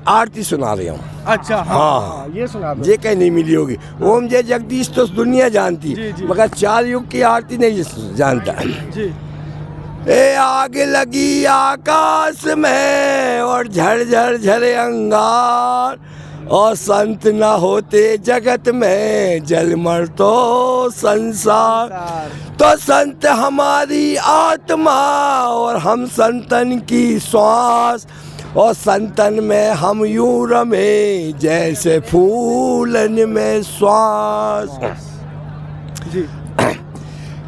आरती सुना रहा हूँ। अच्छा हाँ, ये सुना दो। ये कहीं नहीं मिली होगी। ओम जय जगदीश तो दुनिया जानती, जी। मगर 4 युग की आरती नहीं जानता। जी। ए आग लगी आकाश में और झर झरे अंगार, और संत न होते जगत में जलमर तो संसार। तो संत हमारी आत्मा और हम संतन की श्वास, और संतन में हम यूं रमे जैसे फूलन में श्वास। जी।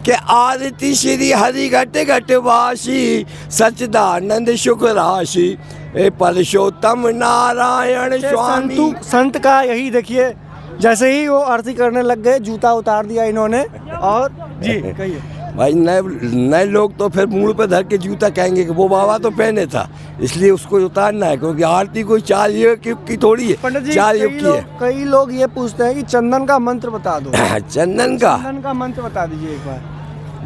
के आरती श्री हरि घट घट वासी सच्चिदानंद शुक्र राशि, ए परशोत्तम नारायण स्वामी। संत का यही देखिए, जैसे ही वो आरती करने लग गए जूता उतार दिया इन्होंने। और जी कहिए भाई, नए लोग तो फिर मुंह पे धर के जूता कहेंगे कि वो बाबा तो पहने था, इसलिए उसको उतारना है, क्योंकि आरती कोई 4 युग की थोड़ी है, पंडित जी। 4 युग की है। कई लोग ये पूछते हैं कि चंदन का मंत्र बता दो। चंदन का मंत्र बता दीजिए एक बार।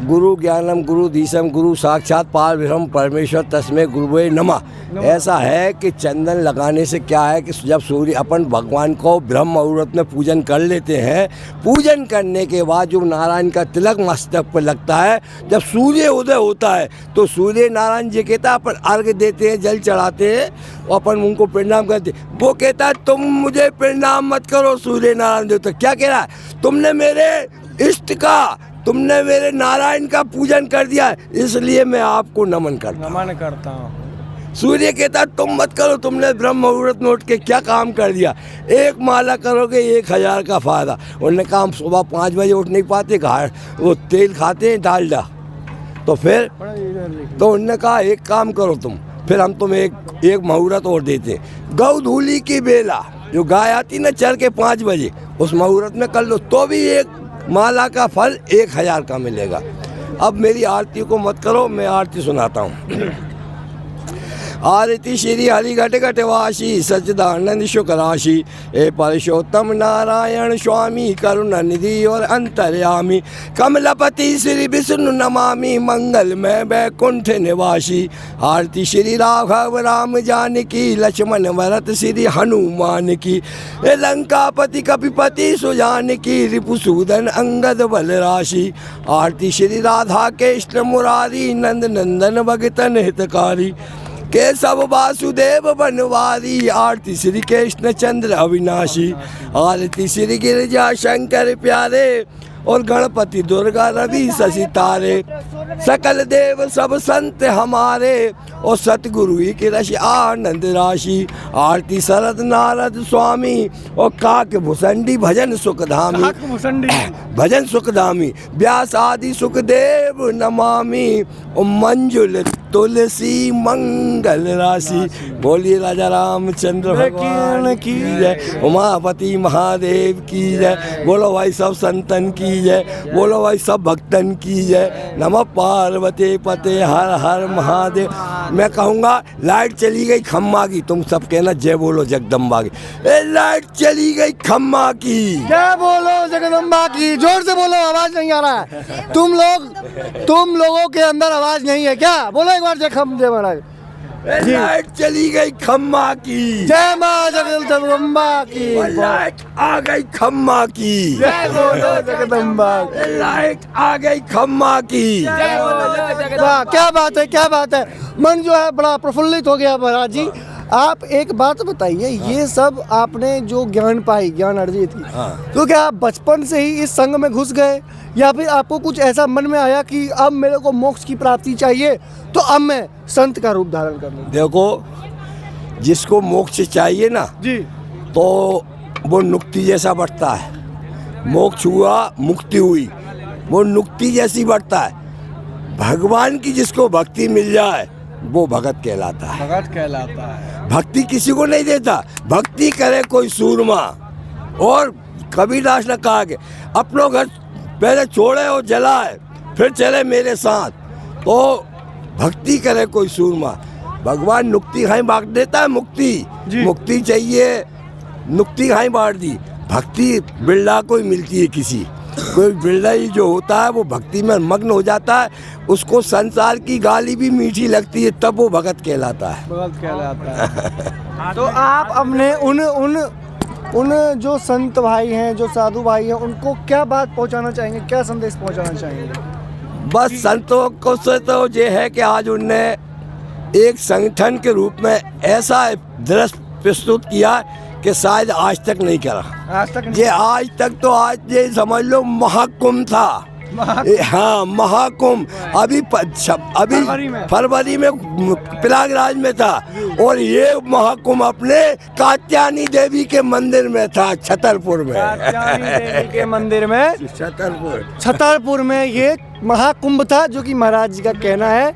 गुरु ज्ञानम गुरु धीसम गुरु साक्षात पारब्रह्म परमेश्वर तस्मै गुरुवे नमः। ऐसा है कि चंदन लगाने से क्या है कि जब सूर्य अपन भगवान को ब्रह्म मुहूर्त में पूजन कर लेते हैं, पूजन करने के बाद जो नारायण का तिलक मस्तक पर लगता है, जब सूर्य उदय होता है तो सूर्य नारायण जी कहता है अपन अर्घ देते हैं, जल चढ़ाते हैं और अपन उनको प्रणाम करते हैं। वो कहता है तुम मुझे प्रणाम मत करो सूर्य नारायण देवता। क्या कह रहा है? तुमने मेरे इष्ट का, तुमने मेरे नारायण का पूजन कर दिया है, इसलिए मैं आपको नमन करता हूँ। सूर्य कहता तुम मत करो, तुमने ब्रह्म मुहूर्त में उठ के क्या काम कर दिया, 1 माला करोगे 1000 का फायदा। उन्होंने कहा हम सुबह 5 बजे उठ नहीं पाते, घर वो तेल खाते हैं डालडा, तो फिर तो उन्होंने कहा एक काम करो तुम, फिर हम तुम्हें एक मुहूर्त और देते हैं। गौ धूली की बेला, जो गाय आती ना चल के 5 बजे, उस मुहूर्त में कर लो तो भी 1 माला का फल 1000 का मिलेगा। अब मेरी आरती को मत करो, मैं आरती सुनाता हूँ। आरती श्री हरि घट घट वासी सच्चिदानंद शुक्र राशि, ए परशोत्तम नारायण स्वामी करुणा निधि और अंतर्यामी, कमलपति श्री विष्णु नमामि मंगल में वैकुंठ निवासी। आरती श्री राघव राम जानकी लक्ष्मण भरत श्री हनुमान की, ए लंकापति कपिपति सुजान की रिपुसूदन अंगद बल राशि। आरती श्री राधा कृष्ण मुरारी नंद नंदन भगतन हितकारी, केशव वासुदेव बनवारी। आरती श्री कृष्ण चंद्र अविनाशी, आरती श्री गिरिजा शंकर प्यारे और गणपति दुर्गा रवि शशि तारे। सकल देव सब संत हमारे और सतगुरु की रश आनंद राशि। आरती शरद नारद स्वामी और काक भुसंडी भजन सुखधामी, भजन सुखधामी। व्यास आदि सुखदेव नमामि और मंजुल तुलसी मंगल राशि। बोलिए राजा रामचंद्र भगवान की जय, उमापति महादेव की जय। बोलो भाई सब संतन की जय, बोलो भाई सब भक्तन की जय। नमः पार्वती पते हर हर महादेव। मैं कहूँगा लाइट चली गई खम्मा की, तुम सब कहना जय बोलो जगदम्बा की। लाइट चली गई खम्मा की, जय बोलो जगदम्बा की। जोर से बोलो, आवाज नहीं आ रहा है। तुम लोगों के अंदर आवाज नहीं है क्या? बोलो एक बार जय महाराज। लाइट चली गई खम्मा की, जय माँ जगदम्बा की। लाइट आ गई खम्मा की, जय बोलो जगदम्बा। लाइट आ गई खम्मा की। वाह, क्या बात है, क्या बात है। मन जो है बड़ा प्रफुल्लित हो गया महाराज जी। आप एक बात बताइए, ये सब आपने जो ज्ञान पाई, ज्ञान अर्जित की, तो क्या आप बचपन से ही इस संघ में घुस गए, या फिर आपको कुछ ऐसा मन में आया कि अब मेरे को मोक्ष की प्राप्ति चाहिए तो अब मैं संत का रूप धारण कर लूं? देखो, जिसको मोक्ष चाहिए ना जी, तो वो नुक्ति जैसा बढ़ता है। मोक्ष हुआ, मुक्ति हुई, वो नुक्ति जैसी बढ़ता है। भगवान की जिसको भक्ति मिल जाए वो भगत कहलाता है। भगत कहलाता है। भक्ति किसी को नहीं देता, भक्ति करे कोई सूरमा। और कबीरदास ने कहा कि अपनों घर पहले छोड़े और जलाए फिर चले मेरे साथ, तो भक्ति करे कोई सूरमा। भगवान नुक्ति खाई बांट देता है, मुक्ति चाहिए, नुक्ति खाई बांट दी। भक्ति बिरला को ही मिलती है किसी, कोई बिरलाई जो होता है वो भक्ति में मग्न हो जाता है, उसको संसार की गाली भी मीठी लगती है, तब वो भगत कहलाता है। भगत कहलाता है। तो आप अपने उन जो संत भाई हैं, जो साधु भाई हैं, उनको क्या बात पहुंचाना चाहेंगे, क्या संदेश पहुंचाना चाहेंगे? बस संतों को से तो ये है कि आज उनने एक संगठन के रूप में ऐसा दृश्य प्रस्तुत किया कि शायद आज तक नहीं करा। आज तक ये आज तक तो आज ये समझ लो महाकुंभ था। हाँ, महाकुंभ अभी फरवरी में प्रयागराज में था, और ये महाकुंभ अपने कात्यायनी देवी के मंदिर में था, छतरपुर में। कात्यायनी देवी के मंदिर में छतरपुर में ये महाकुंभ था, जो कि महाराज जी का कहना है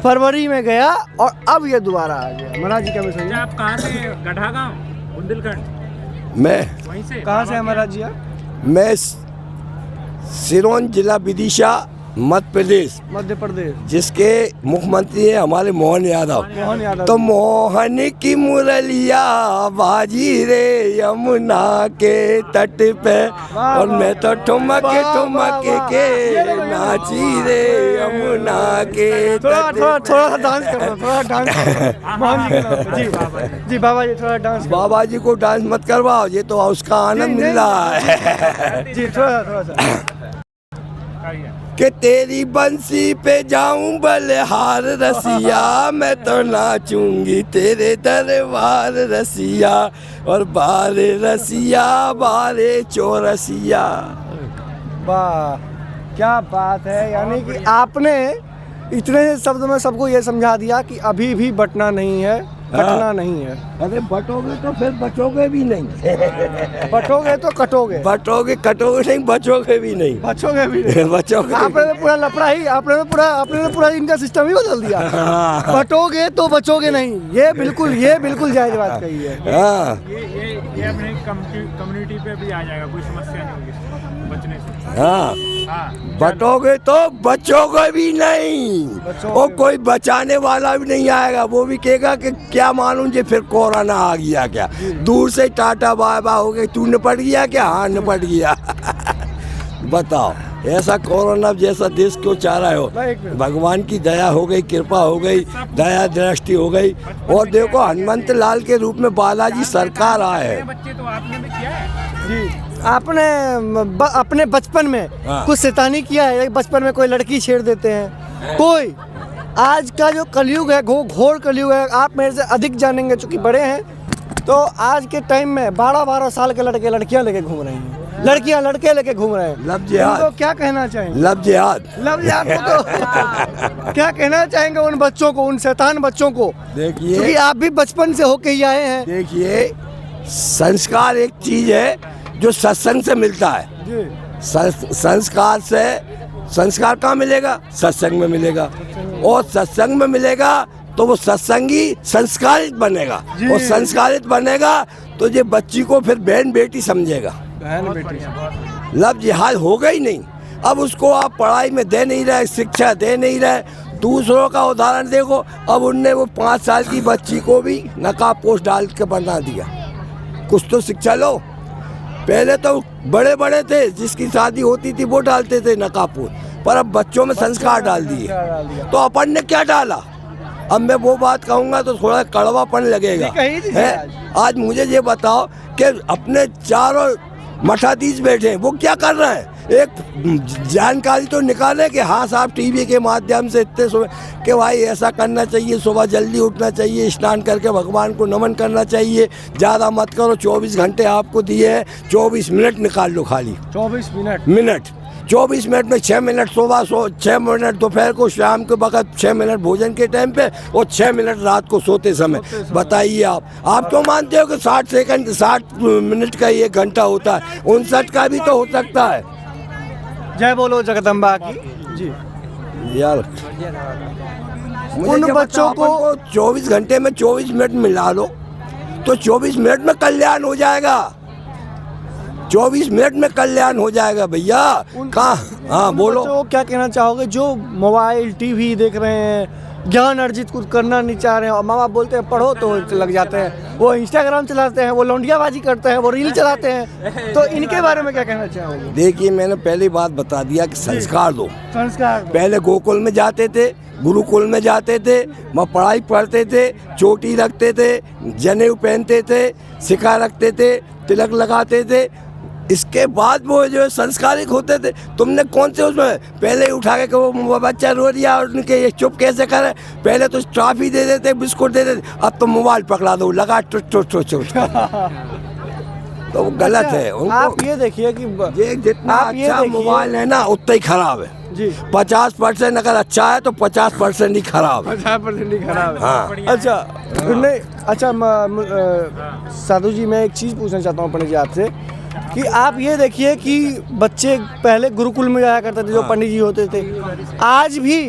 फरवरी में गया और अब ये दोबारा आ गया। महाराज जी का मैसेज। आप कहाँ से? गढ़ागांव, बुंदेलखंड। मैं वहीं से? कहाँ से है महाराज जी आप? मैं सिरोंज जिला विदिशा मध्य प्रदेश, जिसके मुख्यमंत्री हैं हमारे मोहन यादव। तो मोहन की मुरलिया बाजी रे यमुना के तट पे, और मैं तो ठुमक ठुमक के नाची रे यमुना के तट। थोड़ा सा डांस करो, थोड़ा डांस। मोहन जी जी बाबा जी थोड़ा डांस। बाबा जी को डांस मत करवाओ, ये तो उसका आनंद मिल रहा है। जी थोड़ा सा। कि तेरी बंसी पे जाऊं बलिहार रसिया, मैं तो नाचूंगी तेरे दरबार रसिया, और बारे रसिया बारे चौरसिया। वाह क्या बात है। यानी कि आपने इतने शब्द में सबको ये समझा दिया कि अभी भी बटना नहीं है, कटना नहीं है। अरे बटोगे तो फिर बचोगे भी नहीं। बटोगे तो कटोगे, बटोगे कटोगे नहीं, बचोगे भी नहीं। बचोगे भी नहीं। बचोगे। आपने तो पूरा लफड़ा ही, आपने तो पूरा इनका सिस्टम ही बदल दिया। बटोगे तो बचोगे नहीं, ये बिल्कुल जायज बात कही है। हाँ, ये अपने कम्युनिटी पे भी आ जाएगा, कोई समस्या नहीं होगी बचने से। हाँ, बटोगे तो बचोगे भी नहीं, और कोई बचाने वाला भी नहीं आएगा। वो भी कहेगा कि क्या मालूम जी फिर कोरोना आ गया क्या, दूर से टाटा बाय बाय हो गई, तू निपट गया क्या? हाँ निपट गया। बताओ, ऐसा कोरोना जैसा देश क्यों चाह रहे हो? भगवान की दया हो गई, कृपा हो गई, दया दृष्टि हो गई। और देखो हनुमंत लाल के रूप में बालाजी सरकार आए हैं। बच्चे तो आपने भी किया है जी। आपने अपने बचपन में कुछ शैतानी किया है? बचपन में कोई लड़की छेड़ देते हैं कोई? आज का जो कलयुग है, घोर कलयुग है, आप मेरे से अधिक जानेंगे चूंकि बड़े हैं। तो आज के टाइम में 12-12 साल के लड़के लड़कियां लेके घूम रही हैं, लड़कियां लड़के लेके घूम रहे हैं। लव जिहाद। तो क्या कहना चाहेंगे? लव जिहाद को तो क्या कहना चाहेंगे उन बच्चों को, उन शैतान बच्चों को? देखिए, क्योंकि आप भी बचपन से होके ही आए हैं। देखिए, संस्कार एक चीज है जो सत्संग से मिलता है। संस्कार कहाँ मिलेगा? सत्संग में मिलेगा, और सत्संग में मिलेगा तो वो सत्संगी संस्कारित बनेगा, और संस्कारित बनेगा तो ये बच्ची को फिर बहन बेटी समझेगा। बहन बेटी लव जिहाद होगा ही नहीं। अब उसको आप पढ़ाई में दे नहीं रहे, शिक्षा दे नहीं रहे। दूसरों का उदाहरण देखो, अब उनने वो 5 साल की बच्ची को भी नकाब पोस्ट डाल के बना दिया। कुछ तो शिक्षा लो। पहले तो बड़े बड़े थे, जिसकी शादी होती थी वो डालते थे नकाब पोस्ट, पर अब बच्चों में संस्कार डाल दिए। तो अपन ने क्या डाला? अब मैं वो बात कहूँगा तो थोड़ा कड़वापन लगेगा है। आज मुझे ये बताओ कि अपने चारों मठाधीश बैठे हैं, वो क्या कर रहे हैं? एक जानकारी तो निकाले कि हाँ साहब टीवी के माध्यम से इतने सुबह कि भाई ऐसा करना चाहिए, सुबह जल्दी उठना चाहिए, स्नान करके भगवान को नमन करना चाहिए, ज़्यादा मत करो, 24 घंटे आपको दिए हैं, 24 मिनट निकाल लो खाली। 24 24 मिनट में 6 मिनट सुबह 6 मिनट दोपहर को, शाम के वक्त 6 मिनट भोजन के टाइम पे, और 6 मिनट रात को सोते समय। बताइए आप क्यों मानते हो कि 60 मिनट का 1 घंटा होता है? 59 का भी तो हो सकता है। जय बोलो जगदम्बा की जी। यार उन बच्चों को 24 घंटे में 24 मिनट मिला लो तो 24 मिनट में कल्याण हो जाएगा। 24 मिनट में कल्याण हो जाएगा भैया। कहाँ? हाँ बोलो। क्या कहना चाहोगे जो मोबाइल टीवी देख रहे हैं, ज्ञान अर्जित कुछ करना नहीं चाह रहे हैं और माँ बाप बोलते हैं पढ़ो तो लग जाते हैं, वो इंस्टाग्राम चलाते हैं, वो लौंडियाबाजी करते हैं, वो रील चलाते हैं। तो इनके बारे में क्या कहना चाहोगे? देखिए, मैंने पहली बात बता दिया कि संस्कार दो। संस्कार पहले गोकुल में जाते थे, गुरुकुल में जाते थे, वहाँ पढ़ाई पढ़ते थे, चोटी रखते थे, जनेऊ पहनते थे, सिक्का रखते थे, तिलक लगाते थे, इसके बाद वो जो संस्कारिक होते थे। तुमने कौन से उसमें पहले उठा के वो बच्चा रो दिया और उनके ये चुप कैसे करे, पहले तो ट्रॉफी दे देते, बिस्कुट दे देते, अब तो मोबाइल पकड़ा दो, लगा टुट टुट टुट टुट। तो वो गलत है। आप ये देखिए कि ये जितना आप ये अच्छा देखिए- मोबाइल है ना उतना ही खराब है जी 50% अगर अच्छा है तो 50% ही खराब है। 50% ही खराब है। हाँ। अच्छा नहीं, अच्छा साधु जी, मैं एक चीज़ पूछना चाहता हूँ पंडित जी आपसे कि आप ये देखिए कि बच्चे पहले गुरुकुल में जाया करते थे, जो पंडित जी होते थे, आज भी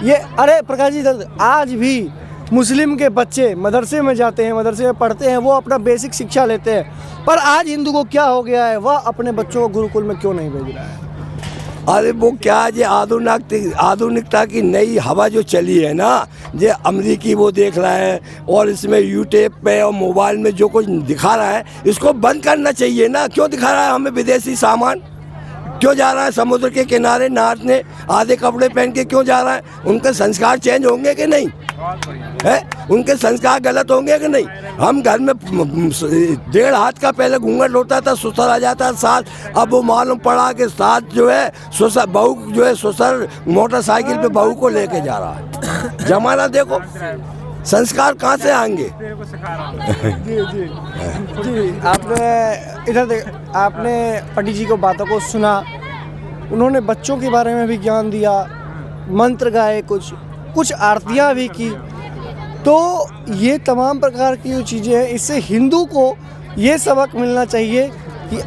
ये, अरे प्रकाश जी, आज भी मुस्लिम के बच्चे मदरसे में जाते हैं, मदरसे में पढ़ते हैं, वो अपना बेसिक शिक्षा लेते हैं। पर आज हिंदू को क्या हो गया है, वह अपने बच्चों को गुरुकुल में क्यों नहीं भेज रहा है? अरे वो क्या, ये आधुनिकता की नई हवा जो चली है ना, ये अमरीकी वो देख रहा है और इसमें यूट्यूब पे और मोबाइल में जो कुछ दिखा रहा है, इसको बंद करना चाहिए ना। क्यों दिखा रहा है हमें विदेशी सामान? क्यों जा रहा है समुद्र के किनारे नाचने, आधे कपड़े पहन के क्यों जा रहा है? उनके संस्कार चेंज होंगे कि नहीं है? उनके संस्कार गलत होंगे कि नहीं? हम घर में 1.5 हाथ का पहले घूंघट होता था, ससुर आ जाता साथ, अब वो मालूम पड़ा कि साथ जो है ससुर, बहू जो है ससुर मोटरसाइकिल पे बहू को लेके जा रहा है। जमाना देखो, संस्कार कहाँ से आएंगे? जी जी जी, आपने इधर आपने पंडित जी को बातों को सुना, उन्होंने बच्चों के बारे में भी ज्ञान दिया, मंत्र गाए, कुछ आरतियाँ भी की। तो ये तमाम प्रकार की जो चीज़ें हैं, इससे हिंदू को ये सबक मिलना चाहिए